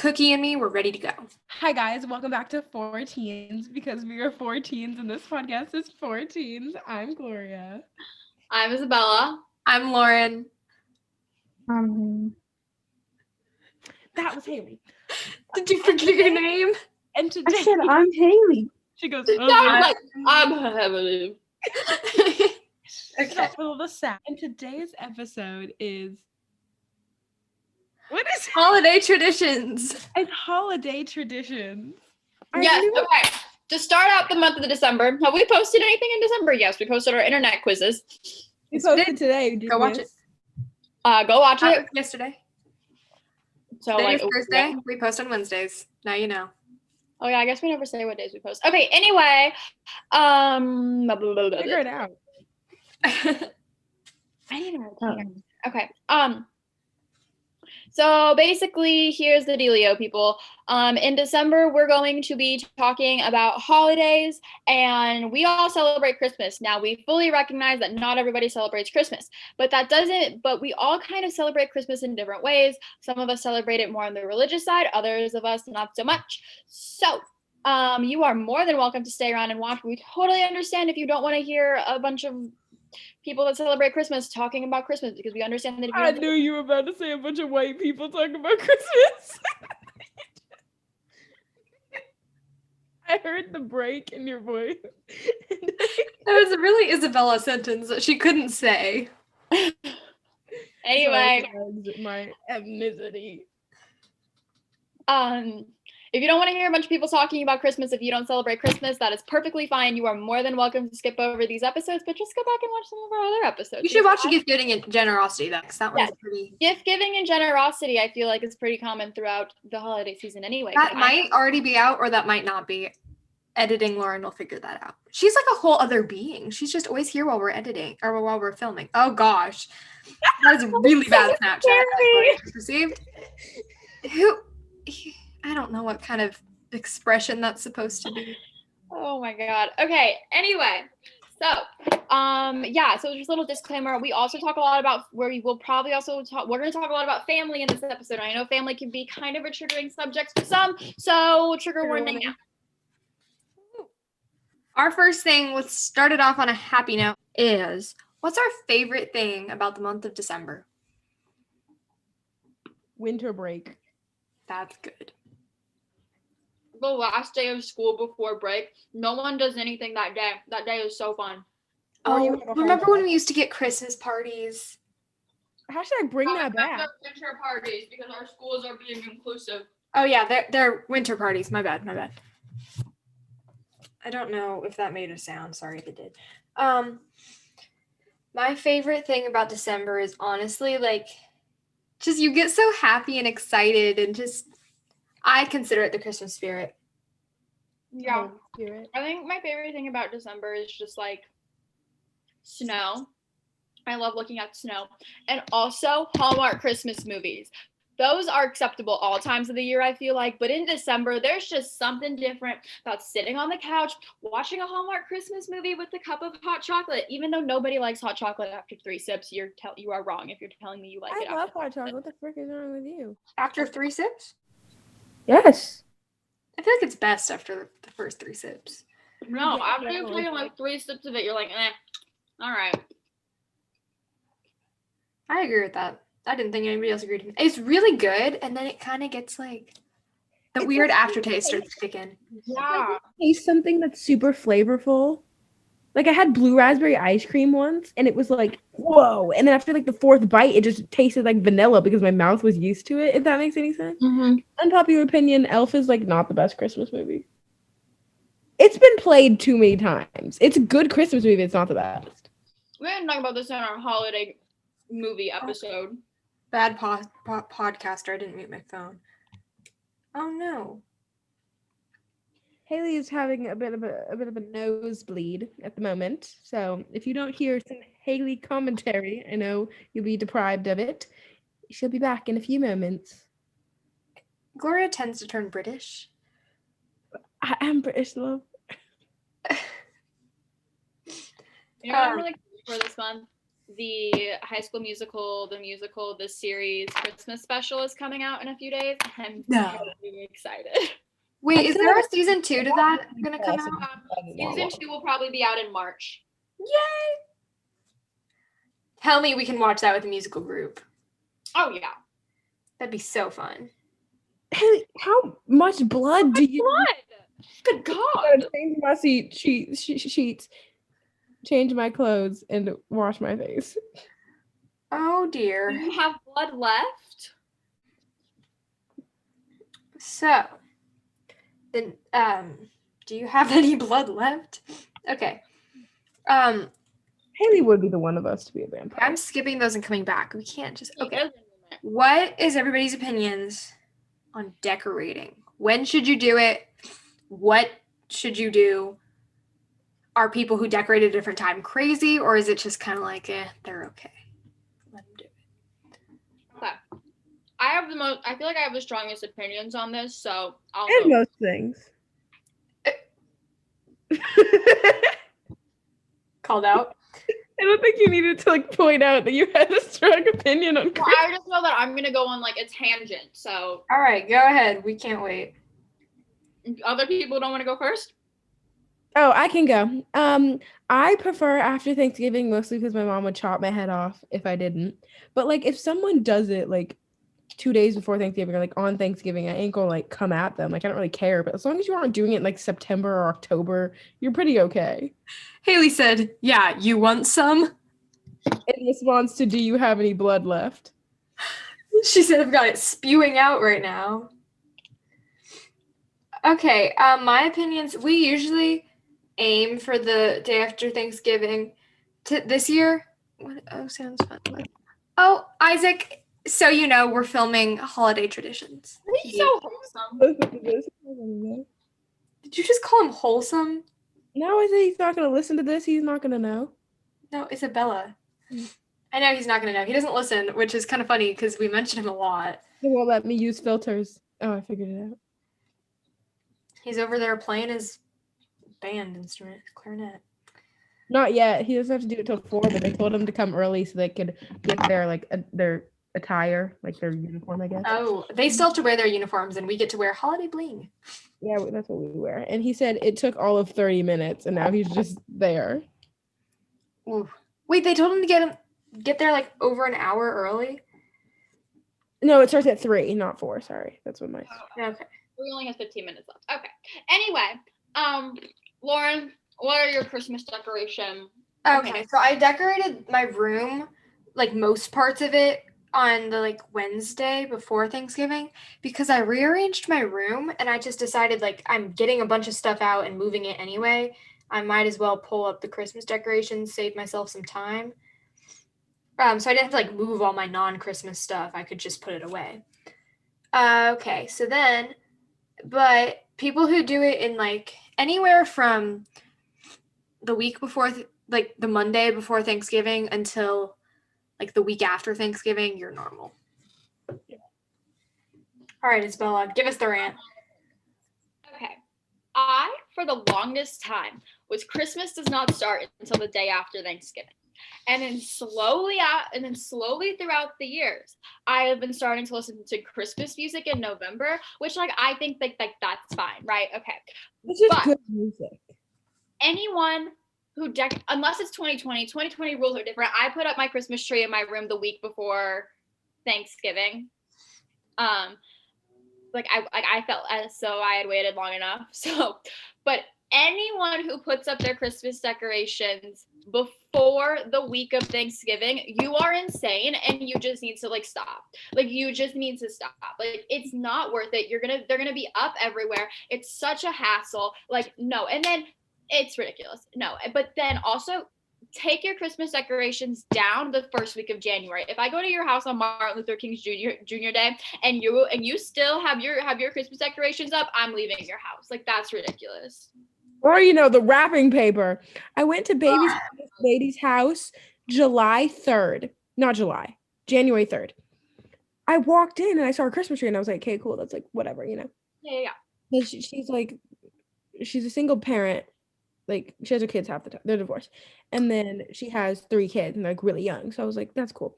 Cookie and me, we're ready to go. Hi guys, welcome back to Four Teens because we are four teens and this podcast is Four Teens. I'm Gloria. I'm Isabella. I'm Lauren. That was Haley. Did you forget your name? And today I said I'm Haley. she goes, I'm heavily. Okay. a little sad. And today's episode is what is Holiday traditions. It's holiday traditions. Yes, okay. To start out the month of December, have we posted anything in December? Yes, we posted our internet quizzes. We posted today. Go watch it. Go watch it. Yesterday. So Today like is Thursday. We post on Wednesdays. Now you know. Oh yeah, I guess we never say what days we post. Okay, anyway. Figure it out. I didn't know. Okay. So basically, here's the dealio, people. In December, we're going to be talking about holidays, and we all celebrate Christmas. Now, we fully recognize that not everybody celebrates Christmas, but we all kind of celebrate Christmas in different ways. Some of us celebrate it more on the religious side, others of us not so much. So, you are more than welcome to stay around and watch. We totally understand if you don't want to hear a bunch of people that celebrate Christmas talking about Christmas, because we understand that if you I knew you were about to say a bunch of white people talking about Christmas. I heard the break in your voice. That was a really Isabella sentence that she couldn't say. Anyway, my ethnicity. If you don't want to hear a bunch of people talking about Christmas, if you don't celebrate Christmas, that is perfectly fine. You are more than welcome to skip over these episodes, but just go back and watch some of our other episodes. You should watch Gift Giving and Generosity, because that one's pretty... Gift giving and generosity, I feel like, is pretty common throughout the holiday season anyway. That might already be out, or that might not be. Editing Lauren will figure that out. She's like a whole other being. She's just always here while we're editing, or while we're filming. Oh gosh. That is really bad Snapchat. Received. I don't know what kind of expression that's supposed to be. Oh my god. Okay, anyway, so so just a little disclaimer. We also talk a lot about we're going to talk a lot about family in this episode. I know family can be kind of a triggering subject for some, so trigger warning now. Our first thing, let's start it off on a happy note, is what's our favorite thing about the month of December? Winter break. That's good. The last day of school before break. No one does anything that day. That day is so fun. Oh, remember when we used to get Christmas parties? How should I bring that back? Winter parties, because our schools are being inclusive. Oh yeah, they're winter parties. My bad. I don't know if that made a sound. Sorry if it did. My favorite thing about December is honestly just you get so happy and excited, and just I consider it the Christmas spirit. Yeah. I think my favorite thing about December is just like snow. I love looking at snow. And also Hallmark Christmas movies. Those are acceptable all times of the year, I feel like. But in December, there's just something different about sitting on the couch, watching a Hallmark Christmas movie with a cup of hot chocolate. Even though nobody likes hot chocolate after 3 sips, you are wrong if you're telling me you like it. I love hot chocolate. What the frick is wrong with you? After 3 sips? Yes. I feel like it's best after the first 3 sips. No, after you've taken like 3 sips of it, you're like, all right. I agree with that. I didn't think anybody else agreed with me. It's really good, and then it kind of gets like the weird aftertaste starts kicking. Yeah. Taste something that's super flavorful. Like I had blue raspberry ice cream once, and it was like, whoa. And then after like the 4th bite, it just tasted like vanilla because my mouth was used to it, if that makes any sense. Mm-hmm. Unpopular opinion, Elf is like not the best Christmas movie. It's been played too many times. It's a good Christmas movie, it's not the best. We didn't talk about this in our holiday movie episode. Bad podcaster. I didn't mute my phone. Oh no. Haley is having a bit of a nosebleed at the moment. So if you don't hear some Haley commentary, I know you'll be deprived of it. She'll be back in a few moments. Gloria tends to turn British. I am British, love. You know what I'm really excited for this month? the High School Musical, the series Christmas special is coming out in a few days. I'm No. very excited. Wait, is feel there like a season 2 to that gonna come Awesome. out? Season 2 will probably be out in March. Yay! Tell me we can watch that with a musical group. Oh yeah. That'd be so fun. Hey, how much blood do you Good I God. gotta change my sheets, change my clothes, and wash my face? Oh Do dear. you have blood left? So, then, do you have any blood left? Okay. Haley would be the one of us to be a vampire. I'm skipping those and coming back. We can't just. He Okay. is in a minute. What is everybody's opinions on decorating? When should you do it? What should you do? Are people who decorate at a different time crazy, or is it just kind of like, they're okay? Let them do it. Okay. I feel like I have the strongest opinions on this, so I'll And go. most things. Called out. I don't think you needed to like point out that you had a strong opinion on Well, I just know that I'm gonna go on like a tangent, so All right, go ahead. We can't wait. other people don't want to go first. Oh, I can go. I prefer after Thanksgiving mostly because my mom would chop my head off if I didn't. But like if someone does it like 2 days before Thanksgiving or like on Thanksgiving, I ain't gonna like come at them. Like I don't really care. But as long as you aren't doing it in, like September or October, you're pretty okay. Haley said, "Yeah, you want some?" In response to, do you have any blood left? She said, "I've got it spewing out right now." Okay, my opinions. We usually aim for the day after Thanksgiving. This year, what? Oh, sounds fun. What? Oh, Isaac. So you know, we're filming holiday traditions. He's so wholesome. Listen to this. I don't know. Did you just call him wholesome? No, I say he's not gonna listen to this. He's not gonna know. No, Isabella. I know he's not gonna know. He doesn't listen, which is kind of funny because we mention him a lot. He won't let me use filters. Oh, I figured it out. He's over there playing his band instrument, clarinet. Not yet. He doesn't have to do it till 4, but they told him to come early so they could get their like their attire, like their uniform, I guess. Oh, they still have to wear their uniforms, and we get to wear holiday bling. Yeah, that's what we wear. And he said it took all of 30 minutes, and now he's just there. Ooh. Wait, they told him to get there like over an hour early. No, it starts at 3, not 4. Sorry, that's what my. Okay. We only have 15 minutes left. Okay. Anyway, Lauren, what are your Christmas decoration? Okay, so I decorated my room, like most parts of it, on the like Wednesday before Thanksgiving because I rearranged my room and I just decided like I'm getting a bunch of stuff out and moving it anyway. I might as well pull up the Christmas decorations, save myself some time. So I didn't have to like move all my non-Christmas stuff. I could just put it away. Okay, so then, but people who do it in like anywhere from the week before, like the Monday before Thanksgiving until like the week after Thanksgiving, you're normal. Yeah. All right, Isabella, give us the rant. Okay. I, for the longest time, was Christmas does not start until the day after Thanksgiving. And then slowly throughout the years, I have been starting to listen to Christmas music in November, which like I think like that's fine, right? Okay. It's just But- good music. Anyone who unless it's 2020 rules are different. I put up my Christmas tree in my room the week before Thanksgiving. Like I felt as though I had waited long enough. So, but anyone who puts up their Christmas decorations before the week of Thanksgiving, you are insane and you just need to like stop. Like you just need to stop. Like it's not worth it. They're gonna be up everywhere. It's such a hassle. Like no, and then it's ridiculous. No, but then also take your Christmas decorations down the first week of January. If I go to your house on Martin Luther King's Jr. Day and you still have your Christmas decorations up, I'm leaving your house. Like that's ridiculous. Or the wrapping paper. I went to baby's lady's house July 3rd. Not July, January 3rd. I walked in and I saw a Christmas tree and I was like, okay, cool. That's like whatever. Yeah. But she's like, she's a single parent Like she has her kids half the time. They're divorced. And then she has 3 kids and like really young. So I was like, that's cool.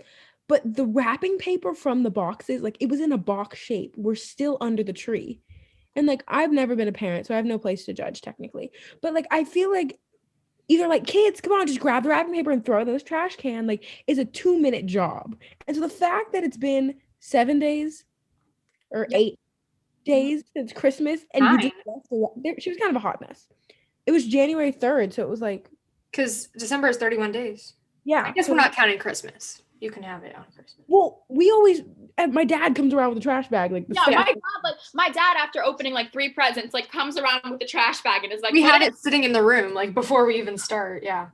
But the wrapping paper from the boxes, like it was in a box shape, were still under the tree. And like I've never been a parent, so I have no place to judge technically. But like I feel like either like kids, come on, just grab the wrapping paper and throw it in this trash can, like is a 2-minute job. And so the fact that it's been 7 days or Yep. 8 days since Christmas and you just 9. left she was kind of a hot mess. It was January 3rd, so it was like, Because December is 31 days. yeah. I guess so we're not counting Christmas. You can have it on Christmas. well, we always my dad comes around with a trash bag like the Yeah, second- my dad after opening like 3 presents, like comes around with the trash bag and is like, We "What had is-" it sitting in the room like before we even start. Yeah.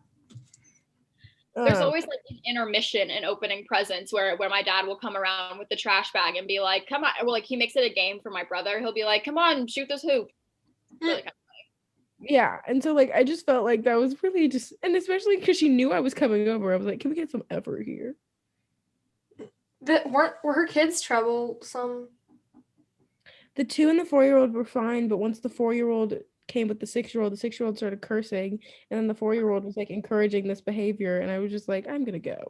There's uh, always like an intermission in opening presents where my dad will come around with the trash bag and be like, come on. Well, like he makes it a game for my brother. He'll be like, come on, shoot this hoop. Really kind yeah. And so like I just felt like that was really just, and especially because she knew I was coming over, I was like, can we get some effort here? Were her kids troublesome? The 2 and the 4-year-old were fine, but once the 4-year-old came with the 6-year-old, the 6-year-old started cursing, and then the 4-year-old was like encouraging this behavior, and I was just like, I'm gonna go.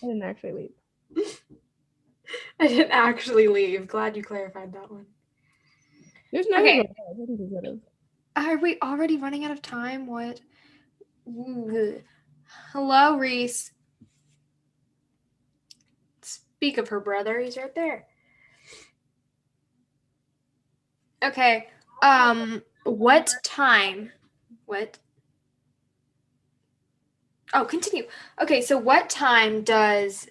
I didn't actually leave. I didn't actually leave. Glad you clarified that one. There's no Okay. I think we could've. Are we already running out of time? What? Ugh. Hello, Reese. Speak of her brother. He's right there. Okay. What time? What? Oh, continue. Okay, so what time does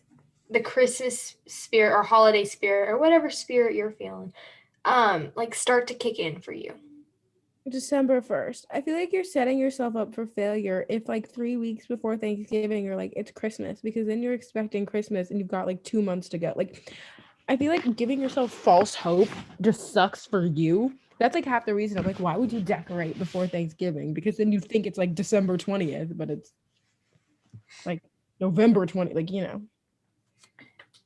the Christmas spirit or holiday spirit or whatever spirit you're feeling, like start to kick in for you? December 1st. I feel like you're setting yourself up for failure if like 3 weeks before Thanksgiving you're like it's Christmas, because then you're expecting Christmas and you've got like 2 months to go. Like I feel like giving yourself false hope just sucks for you. That's like half the reason I'm like, why would you decorate before Thanksgiving? Because then you think it's like December 20th, but it's like November 20th, like, you know.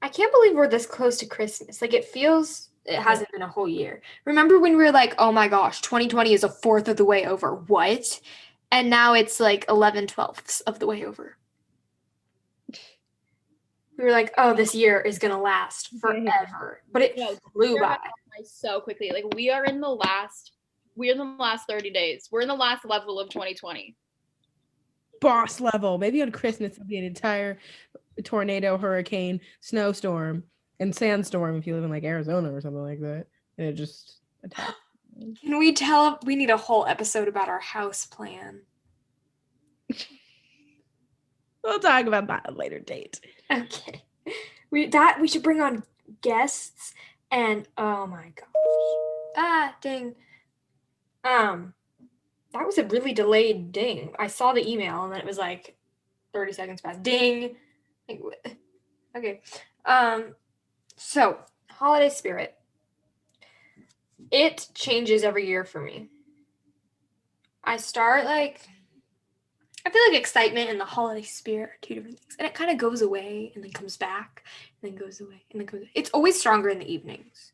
I can't believe we're this close to Christmas. Like it feels it hasn't been a whole year. Remember when we were like, oh my gosh, 2020 is a fourth of the way over. What? And now it's like 11/12ths of the way over. We were like, oh, this year is gonna last forever. But it No, flew Year by. has gone by so quickly. Like we're in the last 30 days. We're in the last level of 2020. Boss level. Maybe on Christmas it'll be an entire tornado, hurricane, snowstorm, and sandstorm if you live in like Arizona or something like that. And it just attacks. Can we need a whole episode about our house plan. We'll talk about that at a later date. Okay. We should bring on guests and oh my gosh. Ah, ding. That was a really delayed ding. I saw the email and then it was like 30 seconds past. Ding. Like, okay. So holiday spirit. It changes every year for me. I start like I feel like excitement and the holiday spirit are 2 different things. And it kind of goes away and then comes back and then goes away and then goes away. It's always stronger in the evenings.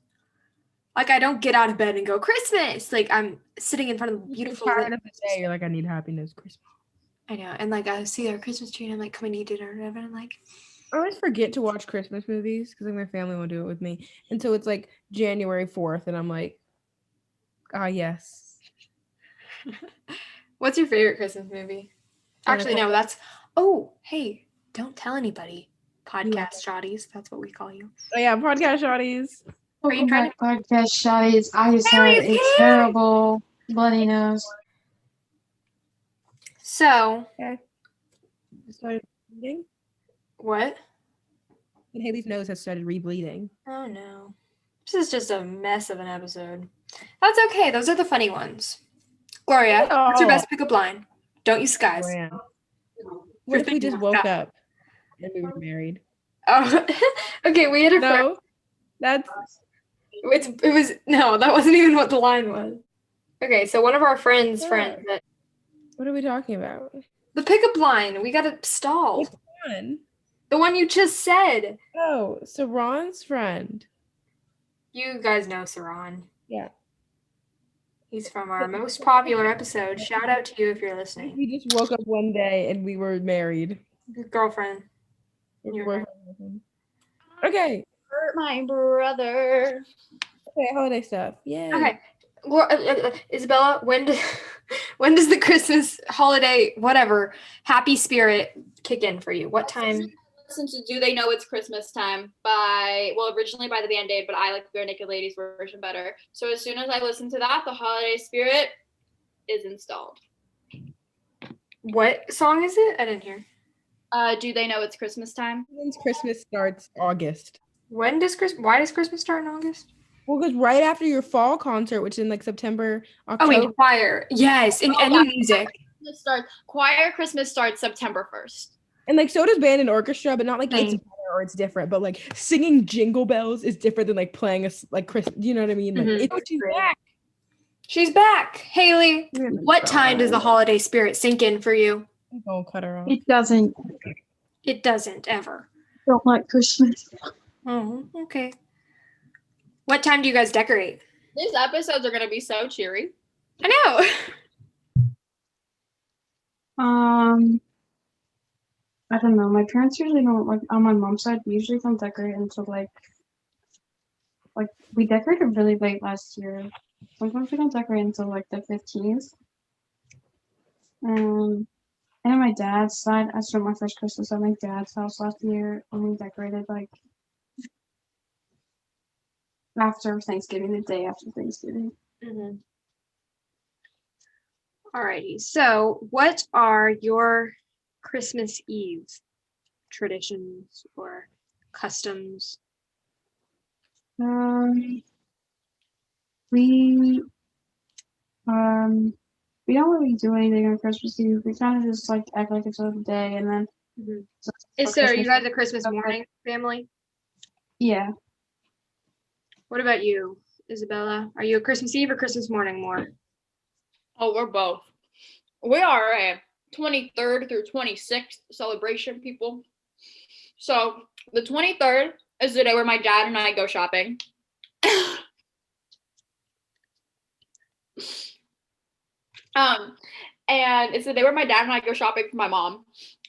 Like I don't get out of bed and go Christmas. Like I'm sitting in front of the beautiful Tired of the day, you're like, I need happiness, Christmas. I know. And like I see our Christmas tree and I'm like, come and eat dinner or whatever. And I'm like, I always forget to watch Christmas movies because like my family won't do it with me. And so it's like January 4th and I'm like, ah, yes. what's your favorite Christmas movie? Actually, no, that's hey, don't tell anybody. Podcast shotties, that's what we call you. Oh yeah, podcast shotties. Are you trying to podcast shotties? I just had Haley's a here! terrible bloody nose. So Started bleeding. what? And Haley's nose has started rebleeding. Oh no. This is just a mess of an episode. That's okay. Those are the funny ones. Gloria, what's your Oh. best pickup line? Don't use skies. Graham. What if we just woke up and we were married? Oh, okay. We had a friend. No, that's It was no, that wasn't even what the line was. Okay, so one of our friends' Yeah. friends, what are we talking about? the pickup line. We got to stall. Which one? The one you just said. Oh, so Ron's friend. You guys know Saran. Yeah. He's from our most popular episode. Shout out to you if you're listening. We just woke up one day and we were married. Your girlfriend. Okay. Hurt my brother. Okay, holiday stuff. Yay. Okay. Isabella, when does the Christmas holiday, whatever, happy spirit kick in for you? What time? Listen to Do They Know It's Christmas Time originally by the Band-Aid, but I like the Barenaked Ladies version better. So as soon as I listen to that, the holiday spirit is installed. What song is it? I didn't hear. Do They Know It's Christmas Time? Since Christmas starts August. Why does Christmas start in August? Well, because right after your fall concert, which is in like September, Oh October. wait, choir. Yes, and any music. Choir Christmas starts September 1st. And like so does band and orchestra, but not like it's Same. better or it's different. But like singing Jingle Bells is different than like playing like Chris. You know what I mean? Like Mhm. it's she's back. She's back. Haley, what time does the holiday spirit sink in for you? Don't cut her off. It doesn't. It doesn't ever. Don't like Christmas. Oh, okay. What time do you guys decorate? These episodes are going to be so cheery. I know. I don't know. My parents usually don't like on my mom's side. We usually don't decorate until like we decorated really late last year. Sometimes we don't decorate until like the 15th. And on my dad's side, I spent my first Christmas at my dad's house last year, and we decorated like after Thanksgiving, the day after Thanksgiving. Mm-hmm. Alrighty. So, what are your Christmas Eve traditions or customs? We don't really do anything on Christmas Eve. We kind of just like act like it's another day, and then. So, are you guys a Christmas morning family? Yeah. What about you, Isabella? Are you a Christmas Eve or Christmas morning more? Oh, we're both. We are a 23rd through 26th celebration people. So the 23rd is the day where my dad and I go shopping. And it's the day where my dad and I go shopping for my mom.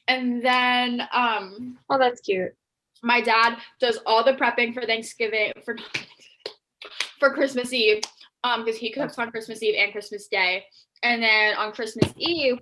And then Oh, that's cute. my dad does all the prepping for Thanksgiving for Christmas Eve, because he cooks on Christmas Eve and Christmas Day. And then on Christmas Eve,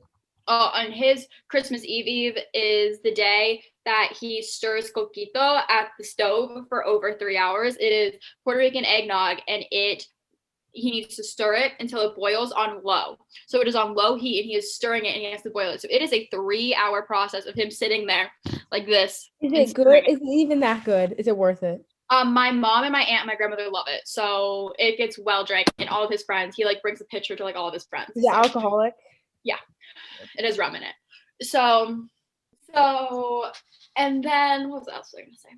on his Christmas Eve is the day that he stirs coquito at the stove for over 3 hours. It is Puerto Rican eggnog, and he needs to stir it until it boils on low. So it is on low heat, and he is stirring it, and he has to boil it. So it is a 3-hour process of him sitting there like this. Is it good? Is it even that good? Is it worth it? My mom and my aunt and my grandmother love it. So it gets well drank, and all of his friends, he like brings a pitcher to like all of his friends. Is it alcoholic? Yeah, it has rum in it. So, and then what else was I gonna say?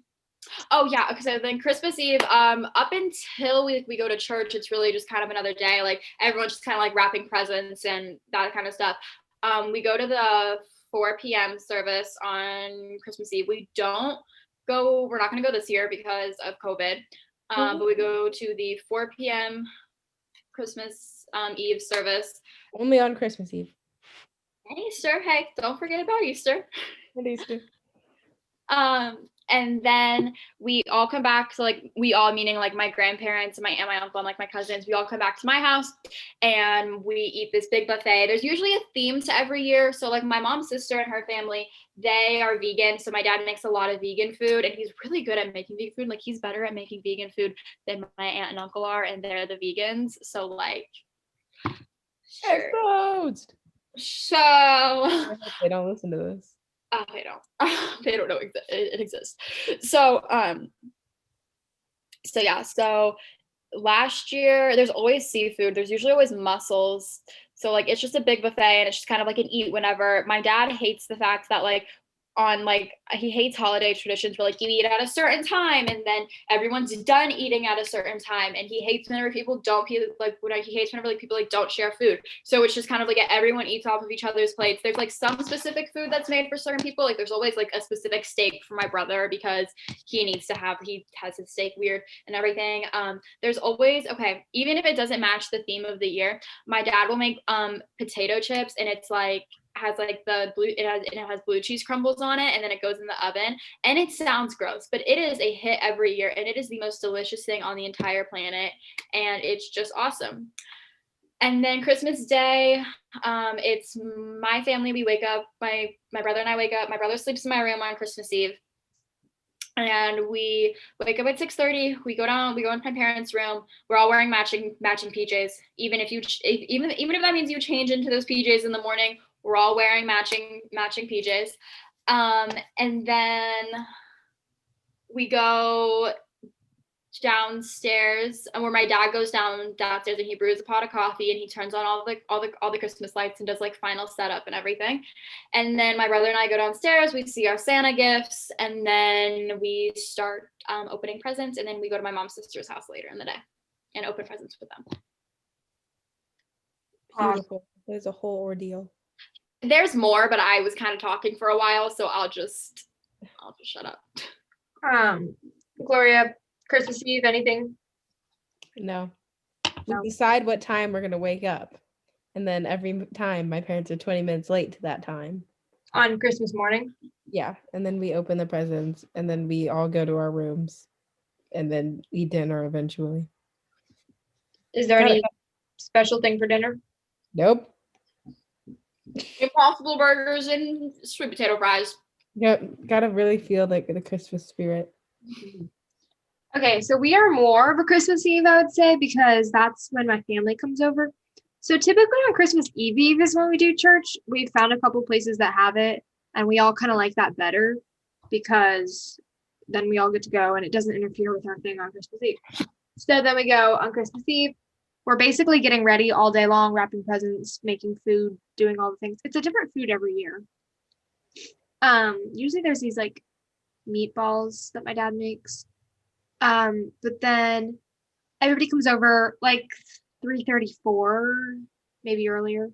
Oh yeah, okay. So then Christmas Eve, up until we go to church, it's really just kind of another day. Like everyone's just kind of like wrapping presents and that kind of stuff. We go to the 4 p.m. service on Christmas Eve. We're not going to go this year because of COVID. But we go to the 4 p.m. Christmas Eve service. Only on Christmas Eve. And Easter, hey, don't forget about Easter. And Easter. And then we all come back. So like we all, meaning like my grandparents and my uncle and like my cousins, we all come back to my house and we eat this big buffet. There's usually a theme to every year. So like my mom's sister and her family, they are vegan. So my dad makes a lot of vegan food, and he's really good at making vegan food. Like he's better at making vegan food than my aunt and uncle are, and they're the vegans. So like, sure. Exposed. So I hope they don't listen to this. they don't. They don't know it exists. So so last year there's always seafood. There's usually always mussels. So like it's just a big buffet, and it's just kind of like an eat whenever. My dad hates the fact that like on like he hates holiday traditions where like you eat at a certain time and then everyone's done eating at a certain time, and he hates whenever people don't he hates whenever like people like don't share food. So it's just kind of like everyone eats off of each other's plates. There's like some specific food that's made for certain people. Like there's always like a specific steak for my brother because he has his steak weird and everything. There's always, okay, even if it doesn't match the theme of the year, my dad will make potato chips, and it's like has like it has blue cheese crumbles on it, and then it goes in the oven, and it sounds gross, but it is a hit every year, and it is the most delicious thing on the entire planet, and it's just awesome. And then Christmas Day, it's my family. We wake up, my brother and I wake up. My brother sleeps in my room on Christmas Eve, and we wake up at 6:30. We go into my parents' room. We're all wearing matching PJs. Even if that means you change into those PJs in the morning, we're all wearing matching PJs. And then we go downstairs, and where my dad goes downstairs and he brews a pot of coffee, and he turns on all the Christmas lights and does like final setup and everything. And then my brother and I go downstairs, we see our Santa gifts, and then we start opening presents, and then we go to my mom's sister's house later in the day and open presents with them. Beautiful. There's a whole ordeal. There's more, but I was kind of talking for a while, so I'll just shut up. Gloria, Christmas Eve, anything? No. No. We decide what time we're gonna wake up, and then every time my parents are 20 minutes late to that time. On Christmas morning? Yeah, and then we open the presents, and then we all go to our rooms, and then eat dinner eventually. Is there any special thing for dinner? Nope. Impossible burgers and sweet potato fries. Yep. Gotta really feel like the Christmas spirit. Okay, so we are more of a Christmas Eve, I would say, because that's when my family comes over. So typically on Christmas Eve is when we do church. We found a couple places that have it, and we all kind of like that better because then we all get to go and it doesn't interfere with our thing on Christmas Eve. So then we go on Christmas Eve. We're basically getting ready all day long, wrapping presents, making food, doing all the things. It's a different food every year. Usually there's these like meatballs that my dad makes. But then everybody comes over like 3:34, maybe earlier.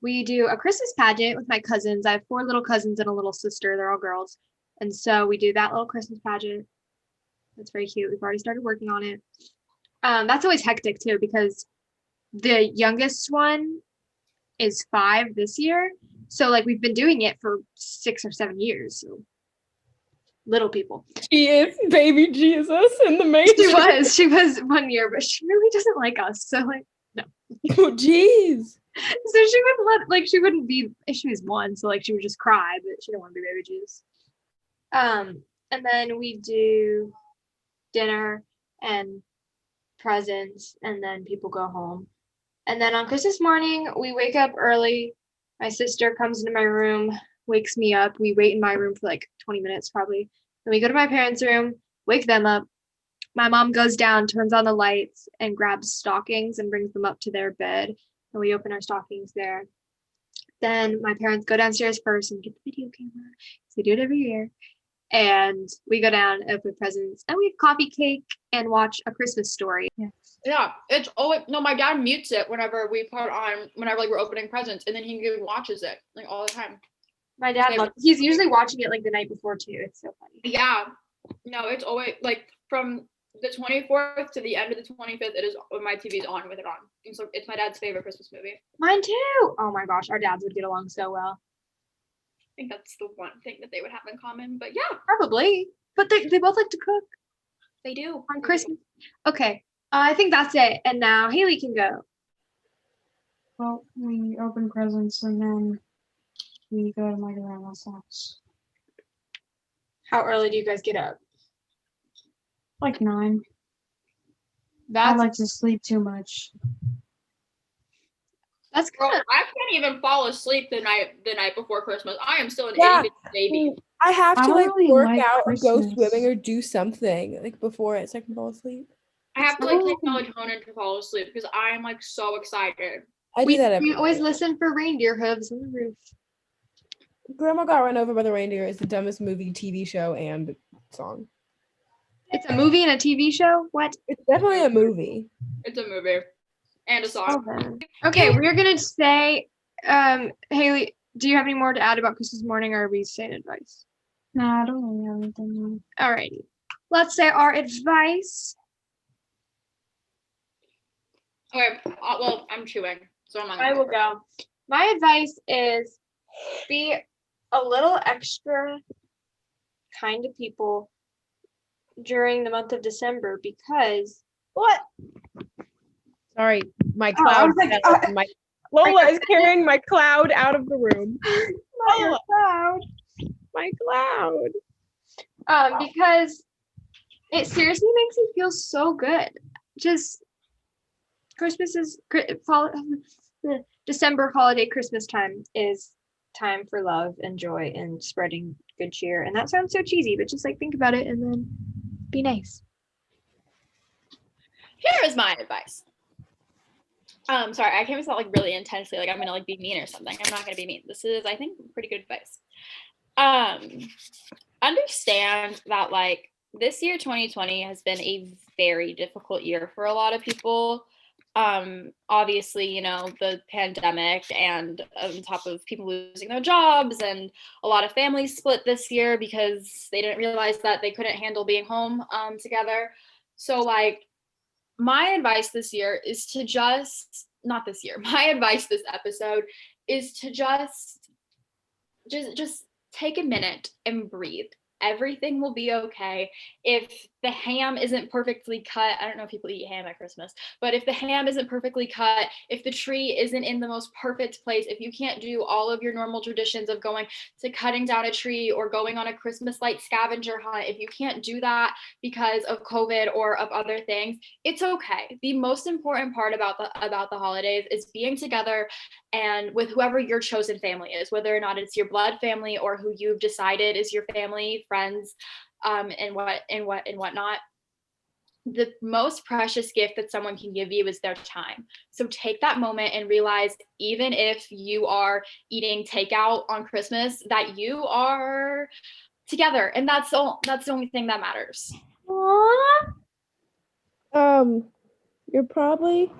We do a Christmas pageant with my cousins. I have 4 little cousins and a little sister. They're all girls. And so we do that little Christmas pageant. That's very cute. We've already started working on it. That's always hectic too, because the youngest one is 5 this year. So like we've been doing it for 6 or 7 years. So little people. She is baby Jesus in the manger. She was 1 year, but she really doesn't like us. So like, no. Oh, jeez. So she wouldn't be, if she was 1, so like she would just cry, but she didn't want to be baby Jesus. And then we do dinner and presents, and then people go home. And then on Christmas morning, we wake up early. My sister comes into my room, wakes me up. We wait in my room for like 20 minutes probably. Then we go to my parents' room, wake them up. My mom goes down, turns on the lights, and grabs stockings and brings them up to their bed. And we open our stockings there. Then my parents go downstairs first and get the video camera. So they do it every year. And we go down, open presents, and we have coffee cake and watch A Christmas Story. Yeah, it's always, no, my dad mutes it whenever like we're opening presents, and then he watches it like all the time. My dad he's usually watching it like the night before too. It's so funny. Yeah, no, it's always like from the 24th to the end of the 25th, it is when my TV's on with it on. And so it's my dad's favorite Christmas movie. Mine too. Oh my gosh, our dads would get along so well. I think that's the one thing that they would have in common, but yeah. Probably. But they both like to cook. They do. On Christmas. Okay. I think that's it. And now Haley can go. Well, we open presents and then we go to my grandma's house. How early do you guys get up? Like 9. I That's like to sleep too much. that's Girl, kind of I can't even fall asleep the night before Christmas. I am still an Yeah. itty bitty baby. I have I to don't like really work like out or go Christmas. swimming or do something like before it so I can fall asleep. I have to like take Oh. melatonin to fall asleep because I am like so excited. I do that every we always day. listen for reindeer hooves on the roof. Grandma Got Run Over by the Reindeer is the dumbest movie, TV show, and song. It's a movie and a TV show? What? It's definitely a movie. It's a movie and a song. Okay, we're gonna say, Haley, do you have any more to add about Christmas morning, or are we saying advice? No, I don't really have anything. Alrighty. Let's say our advice. Okay, well, I'm chewing, so I'm on. I will go. My advice is be a little extra kind to people during the month of December, because what? Sorry, my Oh, I cloud. was like, fell. My Lola is carrying my cloud out of the room. Not your cloud. My cloud. Because it seriously makes me feel so good. Just Christmas is December holiday Christmas time is time for love and joy and spreading good cheer. And that sounds so cheesy, but just like think about it and then be nice. Here is my advice. Sorry, I came to like really intensely, like I'm gonna like be mean or something. I'm not gonna be mean. This is, I think, pretty good advice. Understand that like this year, 2020, has been a very difficult year for a lot of people. Obviously, you know, the pandemic, and on top of people losing their jobs, and a lot of families split this year because they didn't realize that they couldn't handle being home together. So like my advice this year is to not this year. My advice this episode is to just take a minute and breathe. Everything will be okay. If the ham isn't perfectly cut, I don't know if people eat ham at Christmas, but if the ham isn't perfectly cut, if the tree isn't in the most perfect place, if you can't do all of your normal traditions of going to cutting down a tree or going on a Christmas light scavenger hunt, if you can't do that because of COVID or of other things, it's okay. The most important part about the holidays is being together and with whoever your chosen family is, whether or not it's your blood family or who you've decided is your family, friends, and whatnot. The most precious gift that someone can give you is their time. So take that moment and realize, even if you are eating takeout on Christmas, that you are together, and that's the only thing that matters. You're probably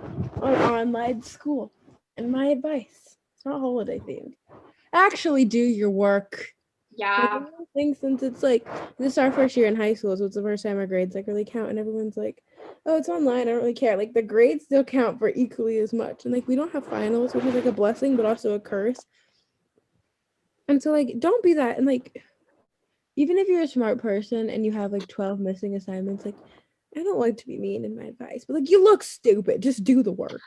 on online school, and my advice: it's not holiday themed. Actually, do your work. Yeah. I think since it's like this is our first year in high school, so it's the first time our grades like really count, and everyone's like, "Oh, it's online. I don't really care." Like the grades still count for equally as much, and like we don't have finals, which is like a blessing but also a curse. And so like, don't be that. And like, even if you're a smart person and you have like 12 missing assignments, like I don't like to be mean in my advice, but like you look stupid. Just do the work.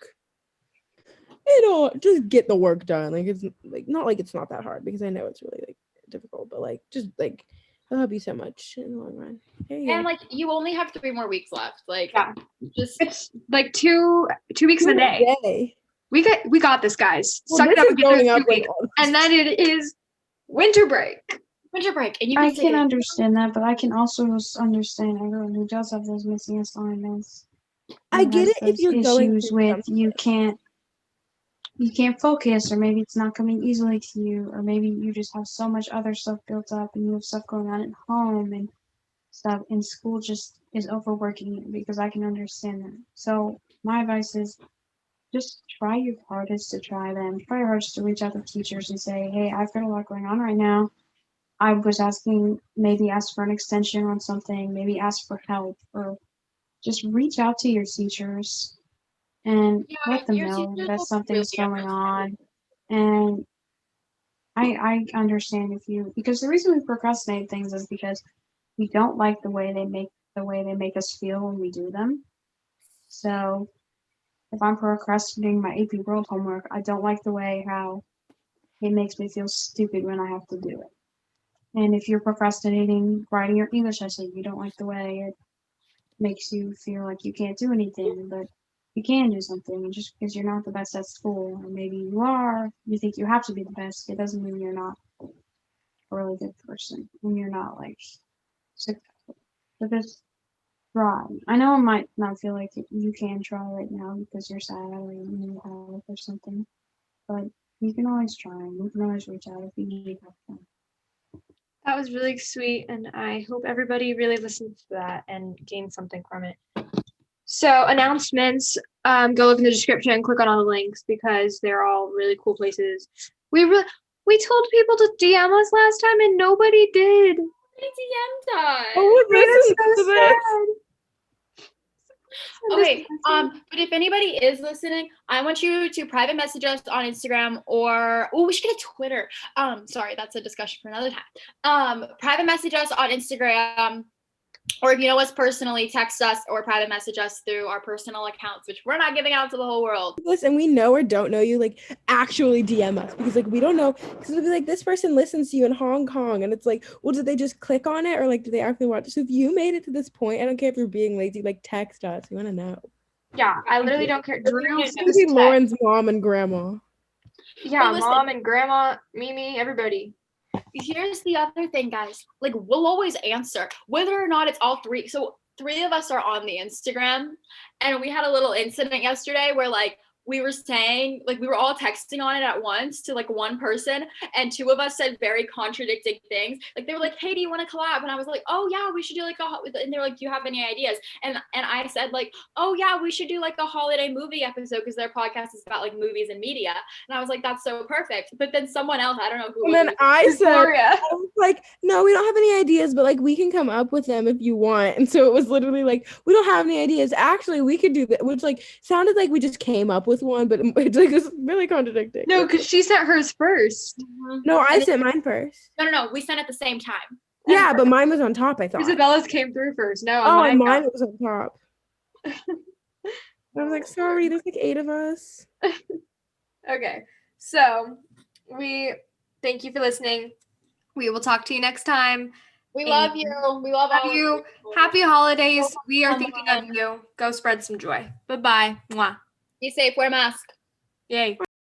Just get the work done. Like it's like not like it's not that hard, because I know it's really like difficult, but like just like it'll help you so much in the long run. And like you only have 3 more weeks left. Like Yeah. just It's like two weeks and a day. We got this, guys. Well, Suck it this up is and get through going this up, like, week. And then it is winter break. winter break, and you I can can understand that, but I can also understand everyone who does have those missing assignments. I and get has it if those you're going issues through with something. you can't focus, or maybe it's not coming easily to you, or maybe you just have so much other stuff built up and you have stuff going on at home and stuff, and school just is overworking you, because I can understand that. So my advice is just try your hardest to try them. Try your hardest to reach out to teachers and say, hey, I've got a lot going on right now. I was asking, maybe ask for an extension on something, maybe ask for help, or just reach out to your teachers and let them your know teachers that will something's really going on. And I understand if you, because the reason we procrastinate things is because we don't like the way they make us feel when we do them. So if I'm procrastinating my AP World homework, I don't like the way how it makes me feel stupid when I have to do it. And if you're procrastinating writing your English essay, you don't like the way it makes you feel like you can't do anything, but you can do something. And just because you're not the best at school, or maybe you are, you think you have to be the best, it doesn't mean you're not a really good person and you're not like successful. So just try. I know it might not feel like you can try right now because you're sad or you need help or something, but You can always try. You can always reach out if you need help. That was really sweet, and I hope everybody really listens to that and gains something from it. So announcements, go look in the description, click on all the links because they're all really cool places. We told people to DM us last time and nobody did. They DM'd us. Oh, Made us listen so to this. sad. Okay, but if anybody is listening, I want you to private message us on Instagram or we should get a Twitter. Sorry, that's a discussion for another time. Private message us on Instagram, or if you know us personally, text us or private message us through our personal accounts, which we're not giving out to the whole world. Listen, we know or don't know you, like actually DM us because like we don't know because it'll be like this person listens to you in Hong Kong and it's like, well, did they just click on it or like do they actually watch it? So if you made it to this point, I don't care if you're being lazy, like text us. We want to know. Yeah, I literally don't care. Drew, It's gonna be Lauren's mom and grandma. Yeah, But listen- mom and grandma, Mimi, everybody. Here's the other thing, guys. Like, we'll always answer whether or not it's all three. So 3 of us are on the Instagram, and we had a little incident yesterday where like we were saying, like we were all texting on it at once to like one person, and 2 of us said very contradicting things. Like they were like, "Hey, do you want to collab?" And I was like, "Oh yeah, we should do like and they're like, "Do you have any ideas?" And I said like, "Oh yeah, we should do like a holiday movie episode because their podcast is about like movies and media." And I was like, "That's so perfect." But then someone else, I don't know who. And then I said, Gloria. I was like, no, we don't have any ideas, but like we can come up with them if you want. And so it was literally like, we don't have any ideas. Actually, we could do that, which like sounded like we just came up with one, but it's like it's really contradicting. No, because she sent hers first. No, I sent mine first. No, we sent at the same time. Yeah, but mine was on top, I thought. Isabella's came through first. No, Oh, and mine mine was on top. I was like, sorry, there's like 8 of us. Okay, so we thank you for listening. We will talk to you next time. We love you. We love all Love of you. Happy holidays. We are thinking of you. Go spread some joy. Bye-bye. Mwah. Be safe. Wear a mask. Yay.